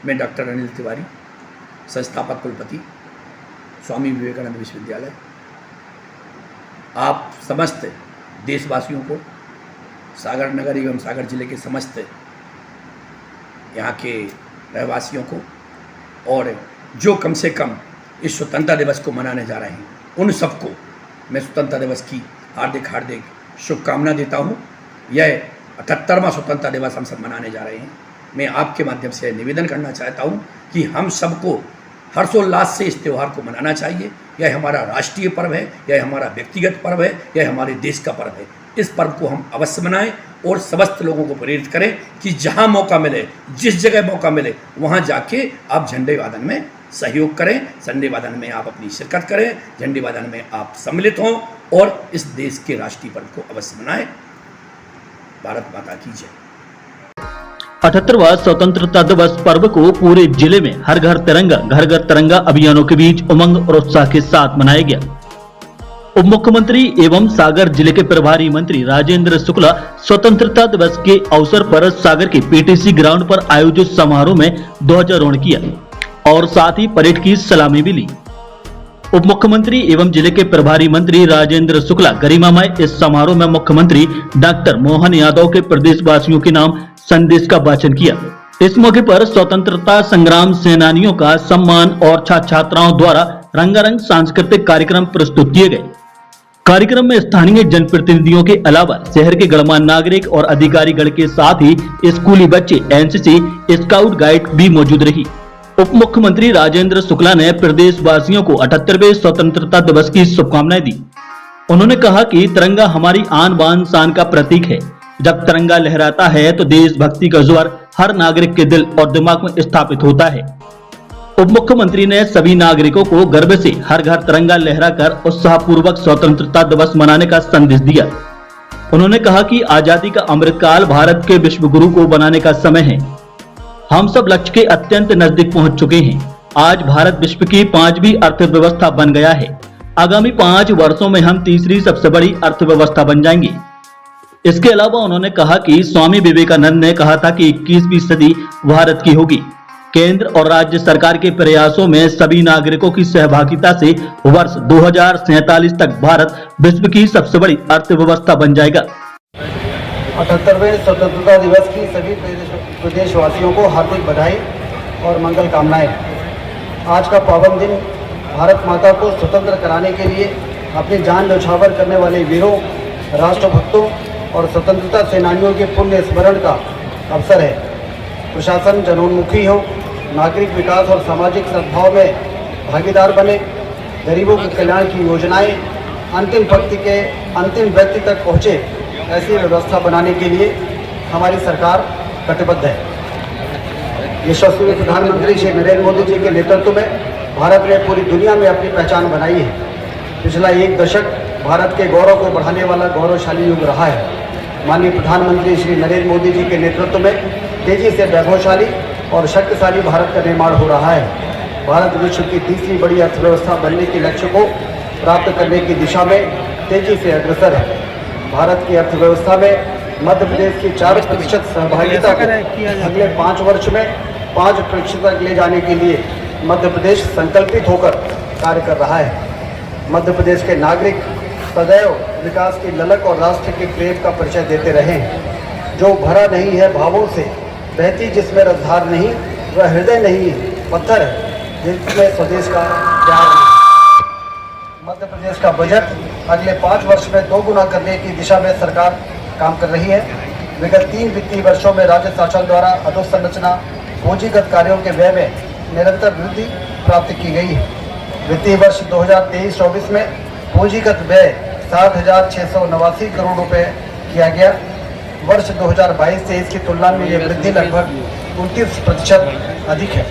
मैं डॉक्टर अनिल तिवारी, संस्थापक कुलपति, स्वामी विवेकानंद विश्वविद्यालय, आप समस्त देशवासियों को, सागर नगर एवं सागर जिले के समस्त यहाँ के रहवासियों को और जो कम से कम इस स्वतंत्रता दिवस को मनाने जा रहे हैं उन सबको मैं स्वतंत्रता दिवस की हार्दिक हार्दिक शुभकामना देता हूँ। यह 78वां स्वतंत्रता दिवस हम सब मनाने जा रहे हैं। मैं आपके माध्यम से निवेदन करना चाहता हूँ कि हम सबको हर्षोल्लास से इस त्यौहार को मनाना चाहिए। यह हमारा राष्ट्रीय पर्व है, यह हमारा व्यक्तिगत पर्व है, यह हमारे देश का पर्व है। इस पर्व को हम अवश्य मनाएं और समस्त लोगों को प्रेरित करें कि जहां मौका मिले, जिस जगह मौका मिले, वहां जाके आप झंडे वादन में सहयोग करें, झंडे वादन में आप अपनी शिरकत करें, झंडे वादन में आप सम्मिलित हों और इस देश के राष्ट्रीय पर्व को अवश्य मनाएं। भारत माता की जय। 78वां स्वतंत्रता दिवस पर्व को पूरे जिले में हर घर तिरंगा, घर घर तिरंगा अभियानों के बीच उमंग और उत्साह के साथ मनाया गया। उप मुख्यमंत्री एवं सागर जिले के प्रभारी मंत्री राजेंद्र शुक्ला स्वतंत्रता दिवस के अवसर पर सागर के पीटीसी ग्राउंड पर आयोजित समारोह में ध्वजारोहण किया और साथ ही परेड की सलामी भी ली। उप मुख्यमंत्री एवं जिले के प्रभारी मंत्री राजेंद्र शुक्ला गरिमामय इस समारोह में मुख्यमंत्री डॉक्टर मोहन यादव के प्रदेशवासियों के नाम संदेश का वाचन किया। इस मौके पर स्वतंत्रता संग्राम सेनानियों का सम्मान और छात्र छात्राओं द्वारा रंगारंग सांस्कृतिक कार्यक्रम प्रस्तुत किए गए। कार्यक्रम में स्थानीय जनप्रतिनिधियों के अलावा शहर के गणमान्य नागरिक और अधिकारीगण के साथ ही स्कूली बच्चे, एनसीसी, स्काउट गाइड भी मौजूद रही। उप मुख्यमंत्री राजेंद्र शुक्ला ने प्रदेशवासियों को 78वें स्वतंत्रता दिवस की शुभकामनाएं दी। उन्होंने कहा कि तिरंगा हमारी आन बान शान का प्रतीक है। जब तिरंगा लहराता है तो देशभक्ति का ज्वर हर नागरिक के दिल और दिमाग में स्थापित होता है। उप मुख्यमंत्री ने सभी नागरिकों को गर्व से हर घर तिरंगा लहराकर उत्साहपूर्वक स्वतंत्रता दिवस मनाने का संदेश दिया। उन्होंने कहा कि आजादी का अमृतकाल भारत के विश्व गुरु को बनाने का समय है। हम सब लक्ष्य के अत्यंत नजदीक पहुंच चुके हैं। आज भारत विश्व की 5वीं अर्थव्यवस्था बन गया है। आगामी 5 वर्षों में हम तीसरी सबसे बड़ी अर्थव्यवस्था बन जाएंगे। इसके अलावा उन्होंने कहा कि स्वामी विवेकानंद ने कहा था कि 21वीं सदी भारत की होगी। केंद्र और राज्य सरकार के प्रयासों में सभी नागरिकों की सहभागिता से वर्ष 2047 तक भारत विश्व की सबसे बड़ी अर्थव्यवस्था बन जाएगा। 78वें स्वतंत्रता दिवस की सभी प्रदेशवासियों को हार्दिक बधाई और मंगल कामनाएं। आज का पावन दिन भारत माता को स्वतंत्र कराने के लिए अपनी जान न्यौछावर करने वाले वीरों, राष्ट्रभक्तों और स्वतंत्रता सेनानियों के पुण्य स्मरण का अवसर है। प्रशासन जनोन्मुखी हो, नागरिक विकास और सामाजिक सद्भाव में भागीदार बने, गरीबों के कल्याण की योजनाएं अंतिम व्यक्ति तक पहुँचे, ऐसी व्यवस्था बनाने के लिए हमारी सरकार कटिबद्ध है। यशस्वी प्रधानमंत्री श्री नरेंद्र मोदी जी के नेतृत्व में भारत ने पूरी दुनिया में अपनी पहचान बनाई है। पिछला 1 दशक भारत के गौरव को बढ़ाने वाला गौरवशाली युग रहा है। माननीय प्रधानमंत्री श्री नरेंद्र मोदी जी के नेतृत्व में तेजी से वैभवशाली और शक्तिशाली भारत का निर्माण हो रहा है। भारत विश्व की तीसरी बड़ी अर्थव्यवस्था बनने के लक्ष्य को प्राप्त करने की दिशा में तेजी से अग्रसर है। भारत की अर्थव्यवस्था में मध्य प्रदेश की 4% सहभागिता को अगले 5 वर्ष में 5% तक ले जाने के लिए मध्य प्रदेश संकल्पित होकर कार्य कर रहा है। मध्य प्रदेश के नागरिक सदैव विकास की ललक और राष्ट्र के प्रेम का परिचय देते रहे हैं। जो भरा नहीं है भावों से, बहती जिसमें रसधार नहीं, वह हृदय नहीं पत्थर है जिसमें स्वदेश का प्यार है। मध्य प्रदेश का बजट अगले 5 वर्ष में 2 गुना करने की दिशा में सरकार काम कर रही है। विगत 3 वित्तीय वर्षों में राज्य शासन द्वारा अधोसंरचना पूंजीगत कार्यों के व्यय में निरंतर वृद्धि प्राप्त की गई है। वित्तीय वर्ष 2023-24 में पूंजीगत व्यय 7,689 करोड़ रुपए किया गया। वर्ष 2022 से इसकी तुलना में ये वृद्धि लगभग 29% अधिक है।